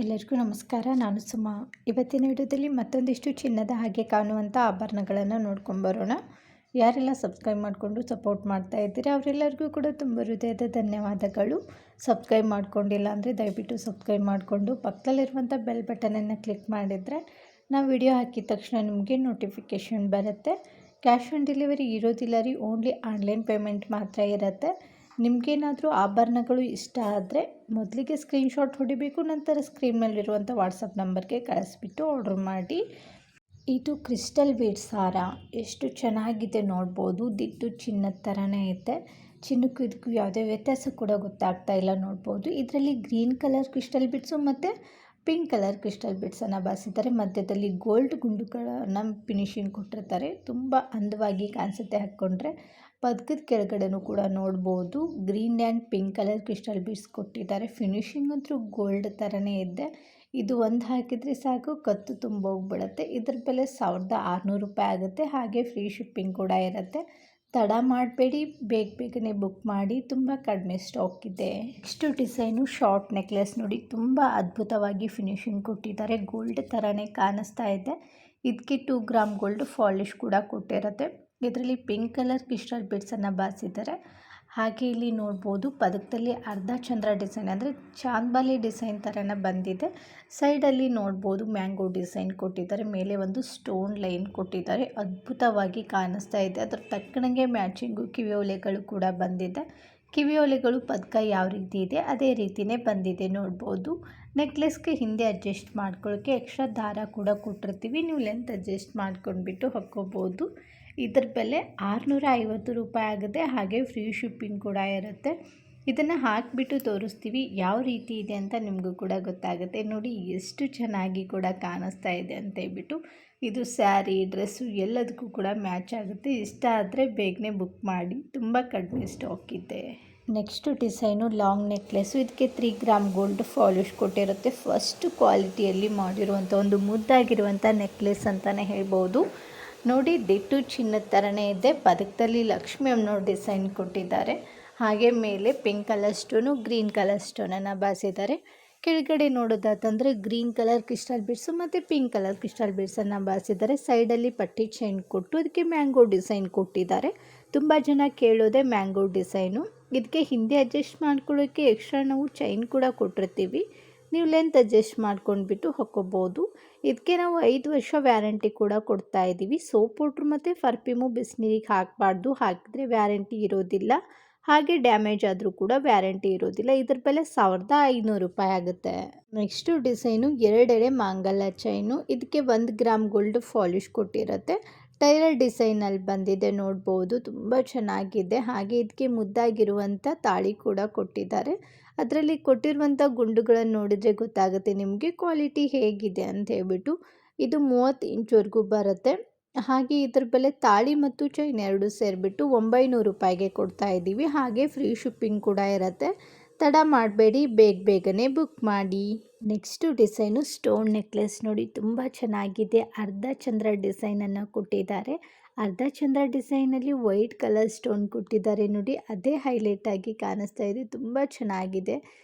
ಎಲ್ಲರಿಗೂ ನಮಸ್ಕಾರ. ನಾನು ಸುಮಾ. ಇವತ್ತಿನ ವಿಡಿಯೋದಲ್ಲಿ ಮತ್ತೊಂದಿಷ್ಟು ಚಿನ್ನದ ಹಾಗೆ ಕಾಣುವಂಥ ಆಭರಣಗಳನ್ನು ನೋಡ್ಕೊಂಡು ಬರೋಣ. ಯಾರೆಲ್ಲ ಸಬ್ಸ್ಕ್ರೈಬ್ ಮಾಡಿಕೊಂಡು ಸಪೋರ್ಟ್ ಮಾಡ್ತಾ ಇದ್ದೀರಾ ಅವರೆಲ್ಲರಿಗೂ ಕೂಡ ತುಂಬ ಹೃದಯದ ಧನ್ಯವಾದಗಳು. ಸಬ್ಸ್ಕ್ರೈಬ್ ಮಾಡ್ಕೊಂಡಿಲ್ಲ ಅಂದರೆ ದಯವಿಟ್ಟು ಸಬ್ಸ್ಕ್ರೈಬ್ ಮಾಡಿಕೊಂಡು ಪಕ್ಕದಲ್ಲಿರುವಂಥ ಬೆಲ್ ಬಟನನ್ನು ಕ್ಲಿಕ್ ಮಾಡಿದರೆ ನಾವು ವಿಡಿಯೋ ಹಾಕಿದ ತಕ್ಷಣ ನಿಮಗೆ ನೋಟಿಫಿಕೇಷನ್ ಬರುತ್ತೆ. ಕ್ಯಾಶ್ ಆನ್ ಡೆಲಿವರಿ ಇರೋದಿಲ್ಲ ರೀ, ಓನ್ಲಿ ಆನ್ಲೈನ್ ಪೇಮೆಂಟ್ ಮಾತ್ರ ಇರುತ್ತೆ. ನಿಮಗೇನಾದರೂ ಆಭರಣಗಳು ಇಷ್ಟ ಆದರೆ ಮೊದಲಿಗೆ ಸ್ಕ್ರೀನ್ಶಾಟ್ ಹೊಡಿಬೇಕು, ನಂತರ ಸ್ಕ್ರೀನ್ ಮೇಲಿರುವಂಥ ವಾಟ್ಸಪ್ ನಂಬರ್ಗೆ ಕಳಿಸ್ಬಿಟ್ಟು ಆರ್ಡ್ರ್ ಮಾಡಿ. ಇದು ಕ್ರಿಸ್ಟಲ್ ಬೀಡ್ಸ್ ಹಾರ ಎಷ್ಟು ಚೆನ್ನಾಗಿದೆ ನೋಡ್ಬೋದು. ದಿಟ್ಟು ಚಿನ್ನದ ಥರನೇ ಐತೆ. ಚಿನ್ನಕ್ಕೂ ಇದಕ್ಕೂ ಯಾವುದೇ ವ್ಯತ್ಯಾಸ ಕೂಡ ಗೊತ್ತಾಗ್ತಾ ಇಲ್ಲ ನೋಡ್ಬೋದು. ಇದರಲ್ಲಿ ಗ್ರೀನ್ ಕಲರ್ ಕ್ರಿಸ್ಟಲ್ ಬೀಡ್ಸು ಮತ್ತು ಪಿಂಕ್ ಕಲರ್ ಕ್ರಿಸ್ಟಲ್ ಬೀಡ್ಸನ್ನು ಬಾರಿಸಿದ್ದಾರೆ. ಮಧ್ಯದಲ್ಲಿ ಗೋಲ್ಡ್ ಗುಂಡುಗಳನ್ನು ಫಿನಿಶಿಂಗ್ ಕೊಟ್ಟಿರ್ತಾರೆ. ತುಂಬ ಅಂದವಾಗಿ ಕಾಣಿಸುತ್ತೆ ಹಾಕ್ಕೊಂಡ್ರೆ. ಪದಕದ ಕೆಳಗಡೆನೂ ಕೂಡ ನೋಡ್ಬೋದು green and pink colour crystal beads ಕೊಟ್ಟಿದ್ದಾರೆ. ಫಿನಿಶಿಂಗ್ ಅಂತೂ ಗೋಲ್ಡ್ ಥರನೇ ಇದೆ. ಇದು ಒಂದು ಹಾಕಿದರೆ ಸಾಕು, ಕತ್ತು ತುಂಬ ಹೋಗ್ಬಿಡುತ್ತೆ. ಇದ್ರ ಬೆಲೆ 1600 ರೂಪಾಯಿ ಆಗುತ್ತೆ. ಹಾಗೆ ಫ್ರೀ ಶಿಪ್ಪಿಂಗ್ ಕೂಡ ಇರುತ್ತೆ. ತಡ ಮಾಡಬೇಡಿ, ಬೇಗನೆ ಬುಕ್ ಮಾಡಿ, ತುಂಬ ಕಡಿಮೆ ಸ್ಟಾಕ್ ಇದೆ. ನೆಕ್ಸ್ಟ್ ಡಿಸೈನು ಶಾರ್ಟ್ ನೆಕ್ಲೆಸ್ ನೋಡಿ, ತುಂಬ ಅದ್ಭುತವಾಗಿ ಫಿನಿಶಿಂಗ್ ಕೊಟ್ಟಿದ್ದಾರೆ. ಗೋಲ್ಡ್ ಥರನೇ ಕಾಣಿಸ್ತಾ ಇದೆ. ಇದಕ್ಕೆ 2 ಗ್ರಾಮ್ ಗೋಲ್ಡ್ ಪಾಲಿಶ್ ಕೂಡ ಕೊಟ್ಟಿರುತ್ತೆ. ಇದರಲ್ಲಿ ಪಿಂಕ್ ಕಲರ್ ಕ್ರಿಸ್ಟಲ್ ಬೀಡ್ಸನ್ನು ಬಾರಿಸಿದ್ದಾರೆ. ಹಾಗೆ ಇಲ್ಲಿ ನೋಡ್ಬೋದು ಪದಕದಲ್ಲಿ ಅರ್ಧ ಚಂದ್ರ ಡಿಸೈನ್ ಅಂದರೆ ಚಾಂದ್ಬಾಲಿ ಡಿಸೈನ್ ಥರನೇ ಬಂದಿದೆ. ಸೈಡಲ್ಲಿ ನೋಡ್ಬೋದು ಮ್ಯಾಂಗೋ ಡಿಸೈನ್ ಕೊಟ್ಟಿದ್ದಾರೆ. ಮೇಲೆ ಒಂದು ಸ್ಟೋನ್ ಲೈನ್ ಕೊಟ್ಟಿದ್ದಾರೆ. ಅದ್ಭುತವಾಗಿ ಕಾಣಿಸ್ತಾ ಇದೆ. ಅದ್ರ ತಕ್ಕನಂಗೆ ಮ್ಯಾಚಿಂಗು ಕಿವಿಯೋಲೆಗಳು ಕೂಡ ಬಂದಿದೆ. ಕಿವಿಯೋಲೆಗಳು ಪದಕ ಯಾವ ರೀತಿ ಇದೆ ಅದೇ ರೀತಿಯೇ ಬಂದಿದೆ ನೋಡ್ಬೋದು. ನೆಕ್ಲೆಸ್ಗೆ ಹಿಂದೆ ಅಡ್ಜಸ್ಟ್ ಮಾಡ್ಕೊಳ್ಳೋಕ್ಕೆ ಎಕ್ಸ್ಟ್ರಾ ದಾರ ಕೂಡ ಕೊಟ್ಟಿರ್ತೀವಿ. ನೀವು ಲೆಂತ್ ಅಡ್ಜಸ್ಟ್ ಮಾಡ್ಕೊಂಡ್ಬಿಟ್ಟು ಹಾಕ್ಕೋಬೋದು. ಇದರ ಬೆಲೆ 650 ರೂಪಾಯಿ ಆಗುತ್ತೆ. ಹಾಗೆ ಫ್ರೀ ಶಿಪ್ಪಿಂಗ್ ಕೂಡ ಇರುತ್ತೆ. ಇದನ್ನು ಹಾಕಿಬಿಟ್ಟು ತೋರಿಸ್ತೀವಿ ಯಾವ ರೀತಿ ಇದೆ ಅಂತ ನಿಮಗೂ ಕೂಡ ಗೊತ್ತಾಗುತ್ತೆ. ನೋಡಿ ಎಷ್ಟು ಚೆನ್ನಾಗಿ ಕೂಡ ಕಾಣಿಸ್ತಾ ಇದೆ ಅಂತ ಹೇಳ್ಬಿಟ್ಟು. ಇದು ಸ್ಯಾರಿ, ಡ್ರೆಸ್ಸು ಎಲ್ಲದಕ್ಕೂ ಕೂಡ ಮ್ಯಾಚ್ ಆಗುತ್ತೆ. ಇಷ್ಟ ಆದರೆ ಬೇಗನೆ ಬುಕ್ ಮಾಡಿ, ತುಂಬ ಕಡಿಮೆ ಸ್ಟಾಕ್ ಇದೆ. Next design long necklace. ಇದಕ್ಕೆ 3 ಗ್ರಾಮ್ ಗೋಲ್ಡ್ ಪಾಲಿಶ್ ಕೊಟ್ಟಿರುತ್ತೆ. ಫಸ್ಟ್ ಕ್ವಾಲಿಟಿಯಲ್ಲಿ ಮಾಡಿರುವಂಥ ಒಂದು ಮುದ್ದಾಗಿರುವಂಥ ನೆಕ್ಲೆಸ್ ಅಂತಲೇ ಹೇಳ್ಬೋದು. ನೋಡಿ ದಿಟ್ಟು ಚಿನ್ನದ ಥರನೇ ಇದೆ. ಪದಕದಲ್ಲಿ ಲಕ್ಷ್ಮಿ ಅಮ್ಮನವ್ರ ಡಿಸೈನ್ ಕೊಟ್ಟಿದ್ದಾರೆ. ಹಾಗೆ ಮೇಲೆ pink colour stone, green colour ಸ್ಟೋನನ್ನು ಬಾರಿಸಿದ್ದಾರೆ. ಕೆಳಗಡೆ ನೋಡೋದಾತಂದರೆ ಗ್ರೀನ್ ಕಲರ್ ಕ್ರಿಸ್ಟಲ್ ಬೀಡ್ಸು ಮತ್ತು ಪಿಂಕ್ ಕಲರ್ ಕ್ರಿಸ್ಟಲ್ ಬೀಡ್ಸನ್ನು ಬಾರಿಸಿದ್ದಾರೆ. ಸೈಡಲ್ಲಿ ಪಟ್ಟಿ ಚೈನ್ ಕೊಟ್ಟು ಅದಕ್ಕೆ ಮ್ಯಾಂಗೋ ಡಿಸೈನ್ ಕೊಟ್ಟಿದ್ದಾರೆ. ತುಂಬ ಜನ ಕೇಳೋದೆ ಮ್ಯಾಂಗೋ ಡಿಸೈನು. ಇದಕ್ಕೆ ಹಿಂದೆ ಅಡ್ಜಸ್ಟ್ ಮಾಡ್ಕೊಳ್ಳೋಕ್ಕೆ ಎಕ್ಸ್ಟ್ರಾ ನಾವು ಚೈನ್ ಕೂಡ ಕೊಟ್ಟಿರ್ತೀವಿ. ನೀವು ಲೆಂತ್ ಅಡ್ಜಸ್ಟ್ ಮಾಡ್ಕೊಂಡ್ಬಿಟ್ಟು ಹಾಕ್ಕೋಬೋದು. ಇದಕ್ಕೆ ನಾವು 5 ವರ್ಷ ವ್ಯಾರಂಟಿ ಕೂಡ ಕೊಡ್ತಾ ಇದ್ದೀವಿ. ಸೋಪ್ ಪೌಡ್ರ್ ಮತ್ತು ಪರ್ಫ್ಯೂಮು ಬಿಸಿನೀರಿಗೆ ಹಾಕಬಾರ್ದು, ಹಾಕಿದ್ರೆ ವ್ಯಾರಂಟಿ ಇರೋದಿಲ್ಲ. ಹಾಗೆ ಡ್ಯಾಮೇಜ್ ಆದರೂ ಕೂಡ ವ್ಯಾರಂಟಿ ಇರೋದಿಲ್ಲ. ಇದ್ರ ಬೆಲೆ 1500 ರೂಪಾಯಿ ಆಗುತ್ತೆ. ನೆಕ್ಸ್ಟು ಡಿಸೈನು 2 ಎಳೆ ಮಾಂಗಲ್ಯ ಚೈನು. ಇದಕ್ಕೆ 1 ಗ್ರಾಮ್ ಗೋಲ್ಡ್ ಪಾಲಿಶ್ ಕೊಟ್ಟಿರುತ್ತೆ. ಟೈಲರ್ ಡಿಸೈನಲ್ಲಿ ಬಂದಿದೆ ನೋಡ್ಬೋದು. ತುಂಬ ಚೆನ್ನಾಗಿದೆ. ಹಾಗೆ ಇದಕ್ಕೆ ಮುದ್ದಾಗಿರುವಂಥ ತಾಳಿ ಕೂಡ ಕೊಟ್ಟಿದ್ದಾರೆ. ಅದರಲ್ಲಿ ಕೊಟ್ಟಿರುವಂಥ ಗುಂಡುಗಳನ್ನು ನೋಡಿದರೆ ಗೊತ್ತಾಗುತ್ತೆ ನಿಮಗೆ ಕ್ವಾಲಿಟಿ ಹೇಗಿದೆ ಅಂತ ಹೇಳ್ಬಿಟ್ಟು. ಇದು 30 ಇಂಚ್ವರೆಗೂ ಬರುತ್ತೆ. ಹಾಗೆ ಇದ್ರ ಬೆಲೆ ತಾಳಿ ಮತ್ತು ಚೈನ್ ಎರಡು ಸೇರಿಬಿಟ್ಟು 900 ರೂಪಾಯಿಗೆ ಕೊಡ್ತಾ ಇದ್ದೀವಿ. ಹಾಗೆ ಫ್ರೀ ಶಿಪ್ಪಿಂಗ್ ಕೂಡ ಇರುತ್ತೆ. ತಡ ಮಾಡಬೇಡಿ, ಬೇಗನೆ ಬುಕ್ ಮಾಡಿ. ನೆಕ್ಸ್ಟು ಡಿಸೈನು ಸ್ಟೋನ್ ನೆಕ್ಲೆಸ್ ನೋಡಿ, ತುಂಬ ಚೆನ್ನಾಗಿದೆ. ಅರ್ಧ ಚಂದ್ರ ಡಿಸೈನನ್ನು ಕೊಟ್ಟಿದ್ದಾರೆ. ಅರ್ಧ ಚಂದ್ರ ಡಿಸೈನಲ್ಲಿ ವೈಟ್ ಕಲರ್ ಸ್ಟೋನ್ ಕೊಟ್ಟಿದ್ದಾರೆ ನೋಡಿ, ಅದೇ ಹೈಲೈಟ್ ಆಗಿ ಕಾಣಿಸ್ತಾ ಇದೆ. ತುಂಬ ಚೆನ್ನಾಗಿದೆ.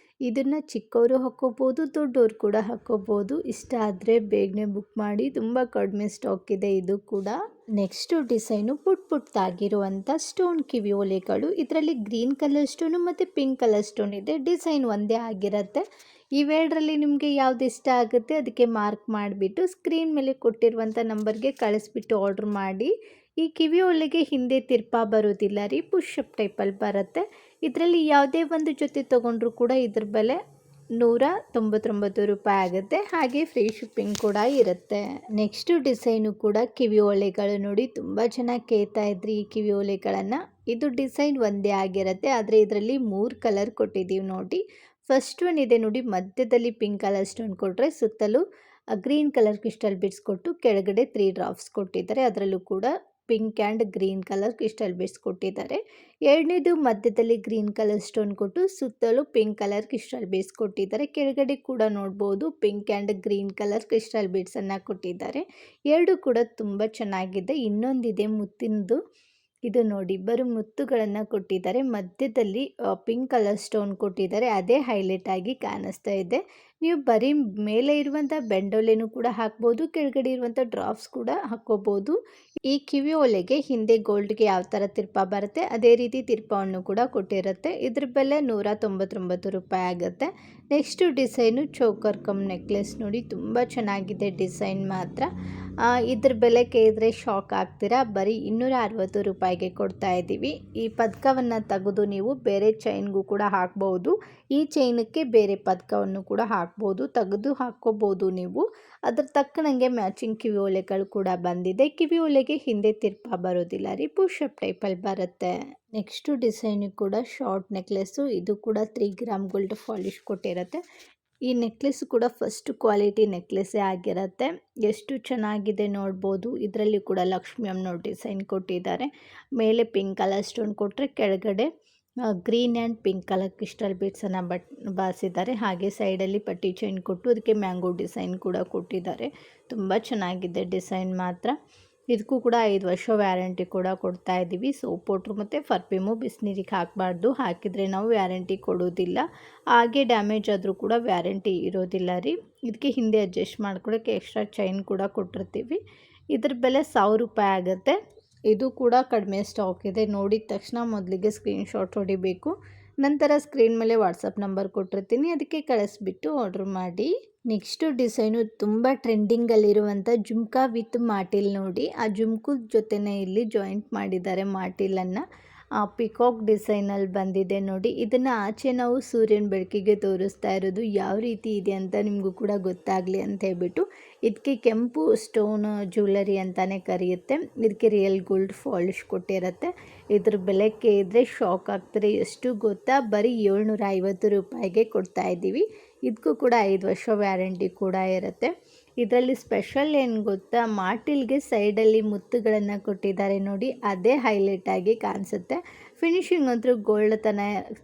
ಇದನ್ನು ಚಿಕ್ಕವರು ಹಾಕ್ಕೋಬೋದು, ದೊಡ್ಡವರು ಕೂಡ ಹಾಕ್ಕೋಬೋದು. ಇಷ್ಟ ಆದರೆ ಬೇಗನೆ ಬುಕ್ ಮಾಡಿ, ತುಂಬ ಕಡಿಮೆ ಸ್ಟಾಕ್ ಇದೆ ಇದು ಕೂಡ. ನೆಕ್ಸ್ಟು ಡಿಸೈನು ಪುಟ್ಟದಾಗಿರುವಂಥ ಸ್ಟೋನ್ ಕಿವಿ ಓಲೆಗಳು. ಇದರಲ್ಲಿ ಗ್ರೀನ್ ಕಲರ್ ಸ್ಟೋನು ಮತ್ತು ಪಿಂಕ್ ಕಲರ್ ಸ್ಟೋನ್ ಇದೆ. ಡಿಸೈನ್ ಒಂದೇ ಆಗಿರುತ್ತೆ. ಇವೆರಡರಲ್ಲಿ ನಿಮಗೆ ಯಾವ್ದು ಇಷ್ಟ ಆಗುತ್ತೆ ಅದಕ್ಕೆ ಮಾರ್ಕ್ ಮಾಡಿಬಿಟ್ಟು ಸ್ಕ್ರೀನ್ ಮೇಲೆ ಕೊಟ್ಟಿರುವಂಥ ನಂಬರ್ಗೆ ಕಳಿಸ್ಬಿಟ್ಟು ಆರ್ಡ್ರ್ ಮಾಡಿ. ಈ ಕಿವಿ ಒಲೆಗೆ ಹಿಂದೆ ತಿರ್ಪಾ ಬರೋದಿಲ್ಲ ರೀ, ಪುಷಪ್ ಟೈಪಲ್ಲಿ ಬರುತ್ತೆ. ಇದರಲ್ಲಿ ಯಾವುದೇ ಒಂದು ಜೊತೆ ತೊಗೊಂಡ್ರೂ ಕೂಡ ಇದ್ರ ಬೆಲೆ 199 ರೂಪಾಯಿ ಆಗುತ್ತೆ. ಹಾಗೆ ಫ್ರೀ ಶಿಪ್ಪಿಂಗ್ ಕೂಡ ಇರುತ್ತೆ. ನೆಕ್ಸ್ಟು ಡಿಸೈನು ಕೂಡ ಕಿವಿ ಒಲೆಗಳು ನೋಡಿ, ತುಂಬ ಚೆನ್ನಾಗಿ ಕೇಳ್ತಾ ಇದ್ರಿ ಈ ಕಿವಿ ಒಲೆಗಳನ್ನು. ಇದು ಡಿಸೈನ್ ಒಂದೇ ಆಗಿರುತ್ತೆ, ಆದರೆ ಇದರಲ್ಲಿ 3 ಕಲರ್ ಕೊಟ್ಟಿದ್ದೀವಿ ನೋಡಿ. ಫಸ್ಟ್ ಒನ್ ಇದೆ ನೋಡಿ, ಮಧ್ಯದಲ್ಲಿ ಪಿಂಕ್ ಕಲರ್ ಸ್ಟೋನ್ ಕೊಟ್ಟರೆ ಸುತ್ತಲೂ ಗ್ರೀನ್ ಕಲರ್ ಕ್ರಿಸ್ಟಲ್ ಬೀಡ್ಸ್ ಕೊಟ್ಟು ಕೆಳಗಡೆ 3 ಡ್ರಾಪ್ಸ್ ಕೊಟ್ಟಿದ್ದಾರೆ. ಅದರಲ್ಲೂ ಕೂಡ pink and green colour crystal beads ಕೊಟ್ಟಿದ್ದಾರೆ. ಎರಡನೇದು ಮಧ್ಯದಲ್ಲಿ ಗ್ರೀನ್ ಕಲರ್ ಸ್ಟೋನ್ ಕೊಟ್ಟು ಸುತ್ತಲೂ ಪಿಂಕ್ ಕಲರ್ ಕ್ರಿಸ್ಟಲ್ ಬೀಡ್ಸ್ ಕೊಟ್ಟಿದ್ದಾರೆ. ಕೆಳಗಡೆ ಕೂಡ ನೋಡ್ಬೋದು pink and green colour crystal ಬೀಡ್ಸನ್ನು ಕೊಟ್ಟಿದ್ದಾರೆ. ಎರಡು ಕೂಡ ತುಂಬ ಚೆನ್ನಾಗಿದೆ. ಇನ್ನೊಂದಿದೆ ಮುತ್ತಿನದು, ಇದು ನೋಡಿ ಬರೀ ಮುತ್ತುಗಳನ್ನು ಕೊಟ್ಟಿದ್ದಾರೆ, ಮಧ್ಯದಲ್ಲಿ ಪಿಂಕ್ ಕಲರ್ ಸ್ಟೋನ್ ಕೊಟ್ಟಿದ್ದಾರೆ, ಅದೇ ಹೈಲೈಟ್ ಆಗಿ ಕಾಣಿಸ್ತಾ ಇದೆ. ನೀವು ಬರೀ ಮೇಲೆ ಇರುವಂಥ ಬೆಂಡೋಲೆನೂ ಕೂಡ ಹಾಕ್ಬೋದು, ಕೆಳಗಡೆ ಇರುವಂಥ ಡ್ರಾಪ್ಸ್ ಕೂಡ ಹಾಕ್ಕೋಬೋದು. ಈ ಕಿವಿ ಓಲೆಗೆ ಹಿಂದೆ ಗೋಲ್ಡ್ಗೆ ಯಾವ ಥರ ತಿರ್ಪ ಬರುತ್ತೆ ಅದೇ ರೀತಿ ತಿರ್ಪವನ್ನು ಕೂಡ ಕೊಟ್ಟಿರುತ್ತೆ. ಇದ್ರ ಬೆಲೆ 199 ರೂಪಾಯಿ ಆಗುತ್ತೆ. Next design choker come necklace ನೋಡಿ, ತುಂಬ ಚೆನ್ನಾಗಿದೆ ಡಿಸೈನ್ ಮಾತ್ರ. ಇದ್ರ ಬೆಲೆ ಕೇಳಿದ್ರೆ ಶಾಕ್ ಆಗ್ತೀರಾ, ಬರೀ 260 ರೂಪಾಯಿಗೆ ಕೊಡ್ತಾ ಇದ್ದೀವಿ. ಈ ಪದಕವನ್ನು ತೆಗೆದು ನೀವು ಬೇರೆ ಚೈನ್ಗೂ ಕೂಡ ಹಾಕ್ಬೋದು, ಈ ಚೈನಕ್ಕೆ ಬೇರೆ ಪದಕವನ್ನು ಕೂಡ ಹಾಕ್ಬೋದು, ತೆಗೆದು ಹಾಕ್ಕೋಬೋದು ನೀವು. ಅದ್ರ ತಕ್ಕನಂಗೆ ಮ್ಯಾಚಿಂಗ್ ಕಿವಿ ಓಲೆಗಳು ಕೂಡ ಬಂದಿದೆ. ಕಿವಿ ಓಲೆಗೆ ಹಿಂದೆ ತಿರ್ಪ ಬರೋದಿಲ್ಲ ರೀ, ಪುಷಪ್ ಟೈಪಲ್ಲಿ ಬರುತ್ತೆ. ನೆಕ್ಸ್ಟು ಡಿಸೈನು ಕೂಡ ಶಾರ್ಟ್ ನೆಕ್ಲೆಸ್ಸು, ಇದು ಕೂಡ 3 ಗ್ರಾಮ್ ಗೋಲ್ಡ್ ಪಾಲಿಶ್ ಕೊಟ್ಟಿರುತ್ತೆ. ಈ ನೆಕ್ಲೆಸ್ ಕೂಡ ಫಸ್ಟ್ ಕ್ವಾಲಿಟಿ ನೆಕ್ಲೆಸ್ಸೇ ಆಗಿರುತ್ತೆ. ಎಷ್ಟು ಚೆನ್ನಾಗಿದೆ ನೋಡ್ಬೋದು. ಇದರಲ್ಲಿ ಕೂಡ ಲಕ್ಷ್ಮಿ ಅಮ್ಮನವ್ರ ಡಿಸೈನ್ ಕೊಟ್ಟಿದ್ದಾರೆ. ಮೇಲೆ ಪಿಂಕ್ ಕಲರ್ ಸ್ಟೋನ್ ಕೊಟ್ಟರೆ ಕೆಳಗಡೆ green and pink colour crystal ಬೀಡ್ಸನ್ನು ಬಾರಿಸಿದ್ದಾರೆ. ಹಾಗೆ ಸೈಡಲ್ಲಿ ಪಟ್ಟಿ ಚೈನ್ ಕೊಟ್ಟು ಅದಕ್ಕೆ ಮ್ಯಾಂಗೋ ಡಿಸೈನ್ ಕೂಡ ಕೊಟ್ಟಿದ್ದಾರೆ. ತುಂಬ ಚೆನ್ನಾಗಿದೆ ಡಿಸೈನ್ ಮಾತ್ರ. ಇದಕ್ಕೂ ಕೂಡ 5 ವರ್ಷ ವ್ಯಾರಂಟಿ ಕೂಡ ಕೊಡ್ತಾ ಇದ್ದೀವಿ. ಸೋಪ್ ಪೌಡ್ರು ಮತ್ತು ಪರ್ಫ್ಯೂಮು ಬಿಸಿನೀರಿಗೆ ಹಾಕಬಾರ್ದು, ಹಾಕಿದರೆ ನಾವು ವ್ಯಾರಂಟಿ ಕೊಡೋದಿಲ್ಲ. ಹಾಗೆ ಡ್ಯಾಮೇಜ್ ಆದರೂ ಕೂಡ ವ್ಯಾರಂಟಿ ಇರೋದಿಲ್ಲ ರೀ. ಇದಕ್ಕೆ ಹಿಂದೆ ಅಡ್ಜಸ್ಟ್ ಮಾಡ್ಕೊಳ್ಳೋಕ್ಕೆ ಎಕ್ಸ್ಟ್ರಾ ಚೈನ್ ಕೂಡ ಕೊಟ್ಟಿರ್ತೀವಿ. ಇದ್ರ ಬೆಲೆ 1000 ರೂಪಾಯಿ ಆಗುತ್ತೆ. ಇದು ಕೂಡ ಕಡಿಮೆ ಸ್ಟಾಕ್ ಇದೆ. ನೋಡಿದ ತಕ್ಷಣ ಮೊದಲಿಗೆ ಸ್ಕ್ರೀನ್ಶಾಟ್ ಹೊಡಿಬೇಕು, ನಂತರ ಸ್ಕ್ರೀನ್ ಮೇಲೆ ವಾಟ್ಸಪ್ ನಂಬರ್ ಕೊಟ್ಟಿರ್ತೀನಿ, ಅದಕ್ಕೆ ಕಳಿಸ್ಬಿಟ್ಟು ಆರ್ಡ್ರ್ ಮಾಡಿ. ನೆಕ್ಸ್ಟು ಡಿಸೈನು ತುಂಬ ಟ್ರೆಂಡಿಂಗಲ್ಲಿರುವಂಥ ಜುಮ್ಕಾ ವಿತ್ ಮಾಟಿಲ್ ನೋಡಿ. ಆ ಜುಮ್ಕದ ಜೊತೆನೇ ಇಲ್ಲಿ ಜಾಯಿಂಟ್ ಮಾಡಿದ್ದಾರೆ ಮಾಟಿಲನ್ನು. ಪಿಕಾಕ್ ಡಿಸೈನಲ್ಲಿ ಬಂದಿದೆ ನೋಡಿ. ಇದನ್ನು ಆಚೆ ನಾವು ಸೂರ್ಯನ ಬೆಳಕಿಗೆ ತೋರಿಸ್ತಾ ಇರೋದು ಯಾವ ರೀತಿ ಇದೆ ಅಂತ ನಿಮಗೂ ಕೂಡ ಗೊತ್ತಾಗಲಿ ಅಂತ ಹೇಳ್ಬಿಟ್ಟು. ಇದಕ್ಕೆ ಕೆಂಪು ಸ್ಟೋನ್ ಜ್ಯುವೆಲರಿ ಅಂತಲೇ ಕರೆಯುತ್ತೆ. ಇದಕ್ಕೆ ರಿಯಲ್ ಗೋಲ್ಡ್ ಪಾಲಿಶ್ ಕೊಟ್ಟಿರುತ್ತೆ. ಇದ್ರ ಬೆಲೆ ಕೇಳಿದ್ರೆ ಶಾಕ್ ಆಗ್ತಾರೆ. ಎಷ್ಟು ಗೊತ್ತಾ, ಬರೀ 750 ರೂಪಾಯಿಗೆ ಕೊಡ್ತಾ ಇದ್ದೀವಿ. ಇದಕ್ಕೂ ಕೂಡ 5 ವರ್ಷ ವ್ಯಾರಂಟಿ ಕೂಡ ಇರುತ್ತೆ. ಇದರಲ್ಲಿ ಸ್ಪೆಷಲ್ ಏನು ಗೊತ್ತಾ, ಮಾಟಿಲ್ಗೆ ಸೈಡಲ್ಲಿ ಮುತ್ತುಗಳನ್ನು ಕೊಟ್ಟಿದ್ದಾರೆ ನೋಡಿ, ಅದೇ ಹೈಲೈಟ್ ಆಗಿ ಕಾಣಿಸುತ್ತೆ. ಫಿನಿಶಿಂಗ್ ಅಂತೂ ಗೋಲ್ಡ್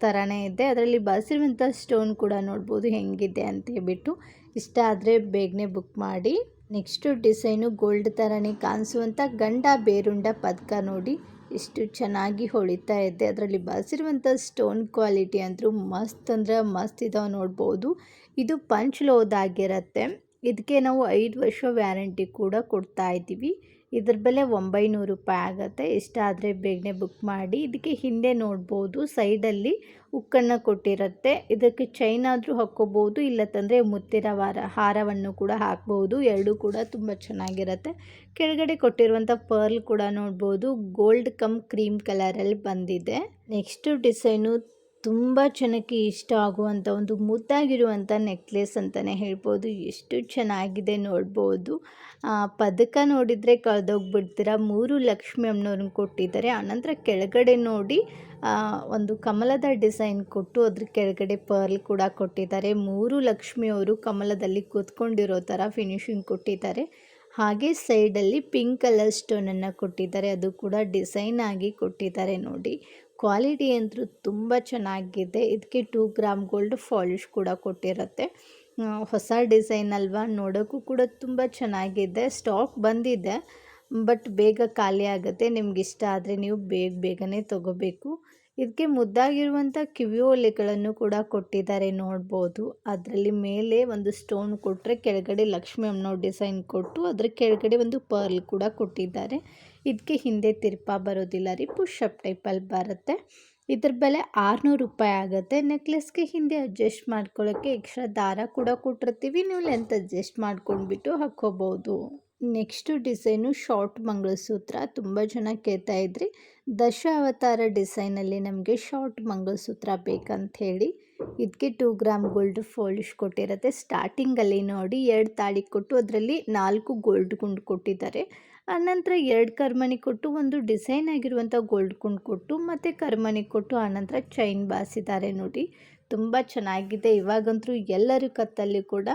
ಥರನೇ ಇದೆ. ಅದರಲ್ಲಿ ಬಳಸಿರುವಂಥ ಸ್ಟೋನ್ ಕೂಡ ನೋಡ್ಬೋದು ಹೆಂಗಿದೆ ಅಂತ ಹೇಳ್ಬಿಟ್ಟು. ಇಷ್ಟ ಆದರೆ ಬೇಗನೆ ಬುಕ್ ಮಾಡಿ. ನೆಕ್ಸ್ಟು ಡಿಸೈನು ಗೋಲ್ಡ್ ಥರನೇ ಕಾಣಿಸುವಂಥ ಗಂಡ ಬೇರುಂಡ ಪದಕ ನೋಡಿ, ಎಷ್ಟು ಚೆನ್ನಾಗಿ ಹೊಳಿತಾ ಇದೆ. ಅದರಲ್ಲಿ ಬಳಸಿರುವಂಥ ಸ್ಟೋನ್ ಕ್ವಾಲಿಟಿ ಅಂತೂ ಮಸ್ತ್ ಅಂದರೆ ಮಸ್ತ್ ಇದಾವೆ ನೋಡ್ಬೋದು. ಇದು ಪಂಚ್ಲೋದಾಗಿರುತ್ತೆ. ಇದಕ್ಕೆ ನಾವು 5 ವರ್ಷ ವ್ಯಾರಂಟಿ ಕೂಡ ಕೊಡ್ತಾ ಇದ್ದೀವಿ. ಇದ್ರ ಬೆಲೆ 900 ರೂಪಾಯಿ ಆಗುತ್ತೆ. ಇಷ್ಟ ಆದರೆ ಬೇಗನೆ ಬುಕ್ ಮಾಡಿ. ಇದಕ್ಕೆ ಹಿಂದೆ ನೋಡ್ಬೋದು ಸೈಡಲ್ಲಿ ಉಕ್ಕನ್ನು ಕೊಟ್ಟಿರುತ್ತೆ. ಇದಕ್ಕೆ ಚೈನ್ ಆದರೂ ಹಾಕ್ಕೋಬೋದು, ಇಲ್ಲತ್ತಂದರೆ ಮುತ್ತಿನ ಹಾರವನ್ನು ಕೂಡ ಹಾಕ್ಬೋದು. ಎರಡೂ ಕೂಡ ತುಂಬ ಚೆನ್ನಾಗಿರುತ್ತೆ. ಕೆಳಗಡೆ ಕೊಟ್ಟಿರುವಂಥ ಪರ್ಲ್ ಕೂಡ ನೋಡ್ಬೋದು, ಗೋಲ್ಡ್ ಕಮ್ ಕ್ರೀಮ್ ಕಲರಲ್ಲಿ ಬಂದಿದೆ. ನೆಕ್ಸ್ಟು ಡಿಸೈನು ತುಂಬ ಜನಕ್ಕೆ ಇಷ್ಟ ಆಗುವಂಥ ಒಂದು ಮುದ್ದಾಗಿರುವಂಥ ನೆಕ್ಲೆಸ್ ಅಂತಲೇ ಹೇಳ್ಬೋದು. ಎಷ್ಟು ಚೆನ್ನಾಗಿದೆ ನೋಡ್ಬೋದು. ಪದಕ ನೋಡಿದರೆ ಕಳೆದೋಗ್ಬಿಡ್ತೀರ. 3 ಲಕ್ಷ್ಮಿ ಅಮ್ಮನವ್ರನ್ನ ಕೊಟ್ಟಿದ್ದಾರೆ. ಆನಂತರ ಕೆಳಗಡೆ ನೋಡಿ ಒಂದು ಕಮಲದ ಡಿಸೈನ್ ಕೊಟ್ಟು ಅದ್ರ ಕೆಳಗಡೆ ಪರ್ಲ್ ಕೂಡ ಕೊಟ್ಟಿದ್ದಾರೆ. 3 ಲಕ್ಷ್ಮಿಯವರು ಕಮಲದಲ್ಲಿ ಕೂತ್ಕೊಂಡಿರೋ ಥರ ಫಿನಿಶಿಂಗ್ ಕೊಟ್ಟಿದ್ದಾರೆ. ಹಾಗೆ ಸೈಡಲ್ಲಿ ಪಿಂಕ್ ಕಲರ್ ಸ್ಟೋನನ್ನು ಕೊಟ್ಟಿದ್ದಾರೆ, ಅದು ಕೂಡ ಡಿಸೈನ್ ಆಗಿ ಕೊಟ್ಟಿದ್ದಾರೆ ನೋಡಿ. ಕ್ವಾಲಿಟಿ ಅಂತೂ ತುಂಬ ಚೆನ್ನಾಗಿದೆ. ಇದಕ್ಕೆ 2 ಗ್ರಾಮ್ ಗೋಲ್ಡ್ ಪಾಲಿಶ್ ಕೂಡ ಕೊಟ್ಟಿರುತ್ತೆ. ಹೊಸ ಡಿಸೈನ್ ಅಲ್ವಾ, ನೋಡೋಕ್ಕೂ ಕೂಡ ತುಂಬ ಚೆನ್ನಾಗಿದೆ. ಸ್ಟಾಕ್ ಬಂದಿದೆ, ಬಟ್ ಬೇಗ ಖಾಲಿ ಆಗುತ್ತೆ. ನಿಮ್ಗೆ ಇಷ್ಟ ಆದರೆ ನೀವು ಬೇಗನೆ ತೊಗೋಬೇಕು. ಇದಕ್ಕೆ ಮುದ್ದಾಗಿರುವಂಥ ಕಿವಿ ಓಲೆಗಳನ್ನು ಕೂಡ ಕೊಟ್ಟಿದ್ದಾರೆ ನೋಡ್ಬೋದು. ಅದರಲ್ಲಿ ಮೇಲೆ ಒಂದು ಸ್ಟೋನ್ ಕೊಟ್ಟರೆ ಕೆಳಗಡೆ ಲಕ್ಷ್ಮಿ ಅಮ್ಮನವ್ರ ಡಿಸೈನ್ ಕೊಟ್ಟು ಅದ್ರ ಕೆಳಗಡೆ ಒಂದು ಪರ್ಲ್ ಕೂಡ ಕೊಟ್ಟಿದ್ದಾರೆ. ಇದಕ್ಕೆ ಹಿಂದೆ ತಿರ್ಪ ಬರೋದಿಲ್ಲ ರೀ, ಪುಷಪ್ ಟೈಪಲ್ಲಿ ಬರುತ್ತೆ. ಇದ್ರ ಬೆಲೆ 600 ರೂಪಾಯಿ ಆಗುತ್ತೆ. ನೆಕ್ಲೆಸ್ಗೆ ಹಿಂದೆ ಅಡ್ಜಸ್ಟ್ ಮಾಡ್ಕೊಳ್ಳೋಕ್ಕೆ ಎಕ್ಸ್ಟ್ರಾ ದಾರ ಕೂಡ ಕೊಟ್ಟಿರ್ತೀವಿ, ನೀವು ಲೆಂತ್ ಅಡ್ಜಸ್ಟ್ ಮಾಡ್ಕೊಂಡ್ಬಿಟ್ಟು ಹಾಕ್ಕೋಬೋದು. Next design short mangalsutra. ತುಂಬ ಜನ ಕೇಳ್ತಾ ಇದ್ರಿ, ದಶ ಅವತಾರ ಡಿಸೈನಲ್ಲಿ ನಮಗೆ ಶಾರ್ಟ್ ಮಂಗಳಸೂತ್ರ ಬೇಕಂತ ಹೇಳಿ. ಇದಕ್ಕೆ 2 ಗ್ರಾಮ್ ಗೋಲ್ಡ್ ಪಾಲಿಶ್ ಕೊಟ್ಟಿರುತ್ತೆ. ಸ್ಟಾರ್ಟಿಂಗಲ್ಲಿ ನೋಡಿ 2 ತಾಳಿ ಕೊಟ್ಟು ಅದರಲ್ಲಿ 4 ಗೋಲ್ಡ್ ಗುಂಡು ಕೊಟ್ಟಿದ್ದಾರೆ. ಆನಂತರ 2 ಕರ್ಮಣಿ ಕೊಟ್ಟು ಒಂದು ಡಿಸೈನ್ ಆಗಿರುವಂಥ ಗೋಲ್ಡ್ ಗುಂಡು ಕೊಟ್ಟು ಮತ್ತು ಕರ್ಮಣಿ ಕೊಟ್ಟು ಆನಂತರ ಚೈನ್ ಬಾರಿಸಿದ್ದಾರೆ ನೋಡಿ. ತುಂಬ ಚೆನ್ನಾಗಿದೆ. ಇವಾಗಂತೂ ಎಲ್ಲರ ಕತ್ತಲ್ಲಿ ಕೂಡ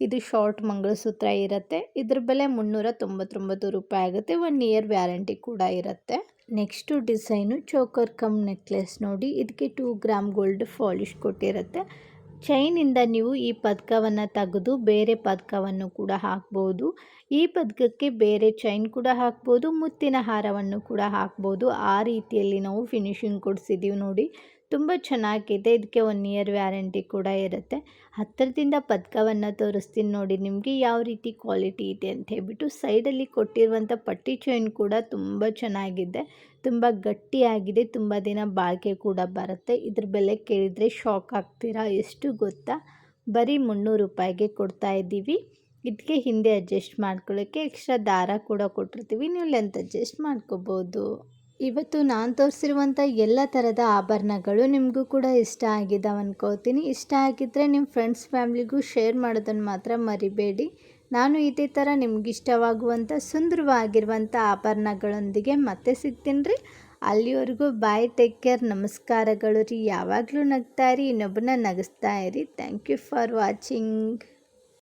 ಇದು ಶಾರ್ಟ್ ಮಂಗಳಸೂತ್ರ ಇರುತ್ತೆ. ಇದ್ರ ಬೆಲೆ 399 ರೂಪಾಯಿ ಆಗುತ್ತೆ. 1 ಇಯರ್ ವ್ಯಾರಂಟಿ ಕೂಡ ಇರುತ್ತೆ. Next design choker come necklace ನೋಡಿ. ಇದಕ್ಕೆ 2 ಗ್ರಾಮ್ ಗೋಲ್ಡ್ ಪಾಲಿಶ್ ಕೊಟ್ಟಿರುತ್ತೆ. ಚೈನಿಂದ ನೀವು ಈ ಪದಕವನ್ನು ತೆಗೆದು ಬೇರೆ ಪದಕವನ್ನು ಕೂಡ ಹಾಕ್ಬೋದು. ಈ ಪದಕಕ್ಕೆ ಬೇರೆ ಚೈನ್ ಕೂಡ ಹಾಕ್ಬೋದು, ಮುತ್ತಿನ ಹಾರವನ್ನು ಕೂಡ ಹಾಕ್ಬೋದು. ಆ ರೀತಿಯಲ್ಲಿ ನಾವು ಫಿನಿಶಿಂಗ್ ಕೊಡಿಸಿದ್ದೀವಿ ನೋಡಿ. ತುಂಬ ಚೆನ್ನಾಗಿದೆ. ಇದಕ್ಕೆ 1 ಇಯರ್ ವ್ಯಾರಂಟಿ ಕೂಡ ಇರುತ್ತೆ. ಹತ್ತಿರದಿಂದ ಪದಕವನ್ನು ತೋರಿಸ್ತೀನಿ ನೋಡಿ ನಿಮಗೆ ಯಾವ ರೀತಿ ಕ್ವಾಲಿಟಿ ಇದೆ ಅಂತ ಹೇಳ್ಬಿಟ್ಟು. ಸೈಡಲ್ಲಿ ಕೊಟ್ಟಿರುವಂಥ ಪಟ್ಟಿ ಚೈನ್ ಕೂಡ ತುಂಬ ಚೆನ್ನಾಗಿದೆ, ತುಂಬ ಗಟ್ಟಿಯಾಗಿದೆ, ತುಂಬ ದಿನ ಬಾಳಿಕೆ ಕೂಡ ಬರುತ್ತೆ. ಇದ್ರ ಬೆಲೆ ಕೇಳಿದರೆ ಶಾಕ್ ಆಗ್ತೀರಾ. ಎಷ್ಟು ಗೊತ್ತಾ? ಬರೀ 300 ರೂಪಾಯಿಗೆ ಕೊಡ್ತಾ ಇದ್ದೀವಿ. ಇದಕ್ಕೆ ಹಿಂದೆ ಅಡ್ಜಸ್ಟ್ ಮಾಡ್ಕೊಳ್ಳೋಕ್ಕೆ ಎಕ್ಸ್ಟ್ರಾ ದಾರ ಕೂಡ ಕೊಟ್ಟಿರ್ತೀವಿ, ನೀವು ಲೆಂತ್ ಅಡ್ಜಸ್ಟ್ ಮಾಡ್ಕೋಬೋದು. ಇವತ್ತು ನಾನು ತೋರಿಸಿರುವಂಥ ಎಲ್ಲ ಥರದ ಆಭರಣಗಳು ನಿಮಗೂ ಕೂಡ ಇಷ್ಟ ಆಗಿದ್ದಾವೆ ಅಂದ್ಕೋತೀನಿ. ಇಷ್ಟ ಆಗಿದ್ದರೆ ನಿಮ್ಮ ಫ್ರೆಂಡ್ಸ್ ಫ್ಯಾಮ್ಲಿಗೂ ಶೇರ್ ಮಾಡೋದನ್ನು ಮಾತ್ರ ಮರಿಬೇಡಿ. ನಾನು ಇದೇ ಥರ ನಿಮಗಿಷ್ಟವಾಗುವಂಥ ಸುಂದರವಾಗಿರುವಂಥ ಆಭರಣಗಳೊಂದಿಗೆ ಮತ್ತೆ ಸಿಗ್ತೀನಿ ರೀ. ಅಲ್ಲಿವರೆಗೂ ಬಾಯ್, ಟೇಕ್ ಕೇರ್, ನಮಸ್ಕಾರಗಳು ರೀ. ಯಾವಾಗಲೂ ನಗ್ತಾ ಇರಿ, ಇನ್ನೊಬ್ಬರನ್ನ ನಗಿಸ್ತಾ ಇರಿ. Thank you for watching.